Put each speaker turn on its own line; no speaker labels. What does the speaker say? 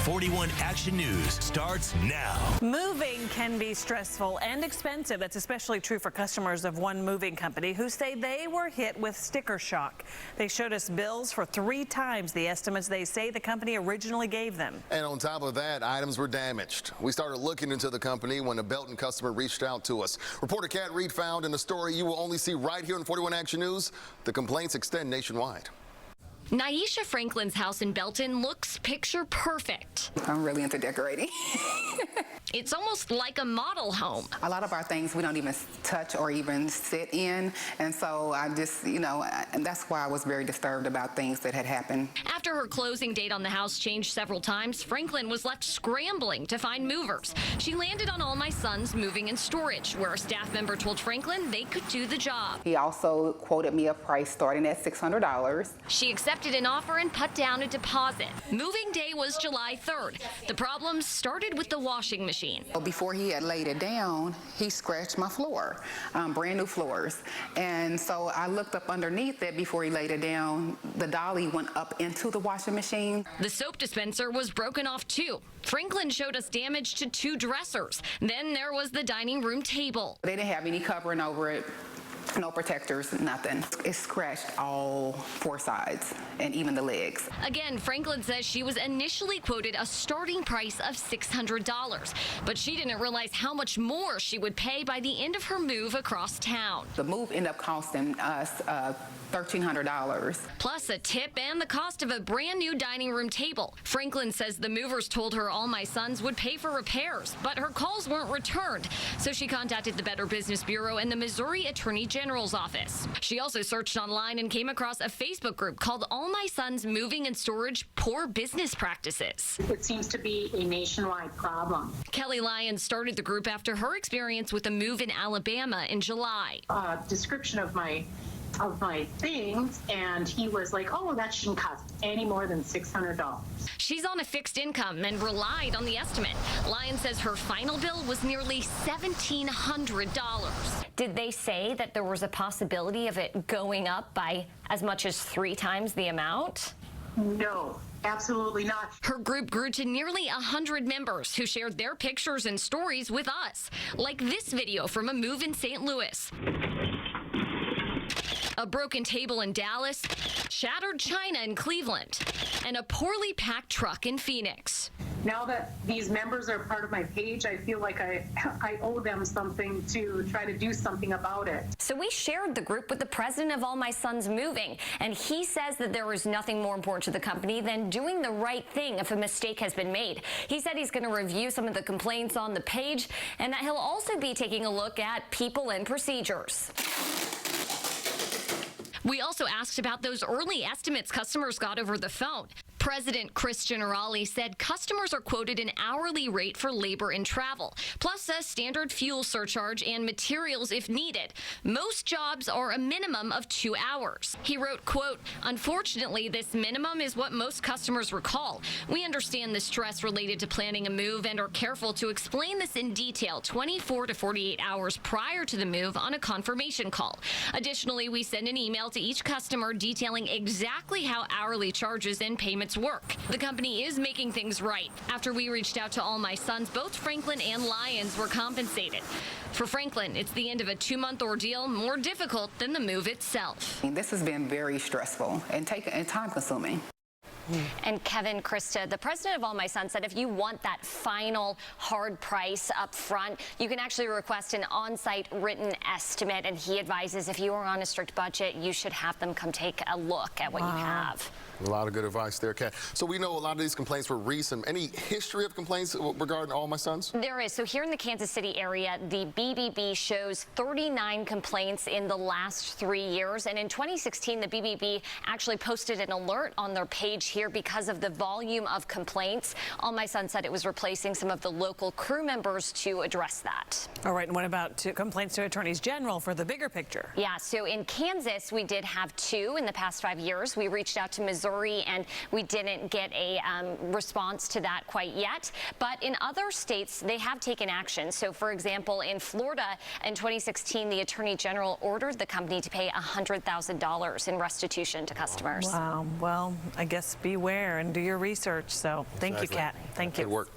41 Action News starts now.
Moving can be stressful and expensive. That's especially true for customers of one moving company who say they were hit with sticker shock. They showed us bills for 3 times the estimates they say the company originally gave them.
And on top of that, items were damaged. We started looking into the company when a Belton customer reached out to us. Reporter Kat Reed found in the story you will only see right here on 41 Action News. The complaints extend nationwide.
Nyesha Franklin's house in Belton looks picture perfect.
I'm really into decorating.
It's almost like a model home.
A lot of our things we don't even touch or even sit in, and so I just, and that's why I was very disturbed about things that had happened.
After her closing date on the house changed several times, Franklin was left scrambling to find movers. She landed on All My Son's Moving and Storage, where a staff member told Franklin they could do the job.
He also quoted me a price starting at $600.
She accepted an offer and put down a deposit. Moving day was July 3rd. The problem started with the washing machine.
Before he had laid it down, he scratched my floor, brand new floors. And so I looked up underneath it before he laid it down. The dolly went up into the washing machine.
The soap dispenser was broken off too. Franklin showed us damage to 2 dressers. Then there was the dining room table.
They didn't have any covering over it. No protectors, nothing. It scratched all 4 sides and even the legs.
Again, Franklin says she was initially quoted a starting price of $600, but she didn't realize how much more she would pay by the end of her move across town.
The move ended up costing us $1,300.
Plus a tip and the cost of a brand new dining room table. Franklin says the movers told her All My Sons would pay for repairs, but her calls weren't returned. So she contacted the Better Business Bureau and the Missouri Attorney General's office. She also searched online and came across a Facebook group called All My Sons Moving and Storage Poor Business Practices.
It seems to be a nationwide problem.
Kelly Lyons started the group after her experience with a move in Alabama in July.
Description of my things, and he was like, oh, that shouldn't cost any more than $600.
She's on a fixed income and relied on the estimate. Lyons says her final bill was nearly $1,700.
Did they say that there was a possibility of it going up by as much as 3 times the amount?
No, absolutely not.
Her group grew to nearly 100 members who shared their pictures and stories with us, like this video from a move in St. Louis. A broken table in Dallas, shattered china in Cleveland, and a poorly packed truck in Phoenix.
Now that these members are part of my page, I feel like I owe them something to try to do something about it.
So we shared the group with the president of All My Sons Moving, and he says that there is nothing more important to the company than doing the right thing if a mistake has been made. He said he's going to review some of the complaints on the page, and that he'll also be taking a look at people and procedures.
We also asked about those early estimates customers got over the phone. President Chris Generali said customers are quoted an hourly rate for labor and travel, plus a standard fuel surcharge and materials if needed. Most jobs are a minimum of 2 hours. He wrote, quote, unfortunately, this minimum is what most customers recall. We understand the stress related to planning a move and are careful to explain this in detail 24 to 48 hours prior to the move on a confirmation call. Additionally, we send an email to each customer detailing exactly how hourly charges and payments work. The company is making things right. After we reached out to All My Sons, both Franklin and Lyons were compensated. For Franklin, it's the end of a 2-month ordeal, more difficult than the move itself.
This has been very stressful and time-consuming.
And Kevin, Krista, the president of All My Sons said if you want that final hard price up front, you can actually request an on-site written estimate. And he advises if you are on a strict budget, you should have them come take a look at what you have.
A lot of good advice there, Kat. So we know a lot of these complaints were recent. Any history of complaints regarding All My Sons?
There is. So here in the Kansas City area, the BBB shows 39 complaints in the last 3 years. And in 2016, the BBB actually posted an alert on their page here because of the volume of complaints. All My Sons said it was replacing some of the local crew members to address that.
All right. And what about complaints to attorneys general for the bigger picture?
Yeah. So in Kansas, we did have 2 in the past 5 years. We reached out to Missouri Missouri, and we didn't get a response to that quite yet. But in other states, they have taken action. So, for example, in Florida in 2016, the Attorney General ordered the company to pay $100,000 in restitution to customers.
Wow. Well, I guess beware and do your research. So thank you, Kat. Thank you.
Good work.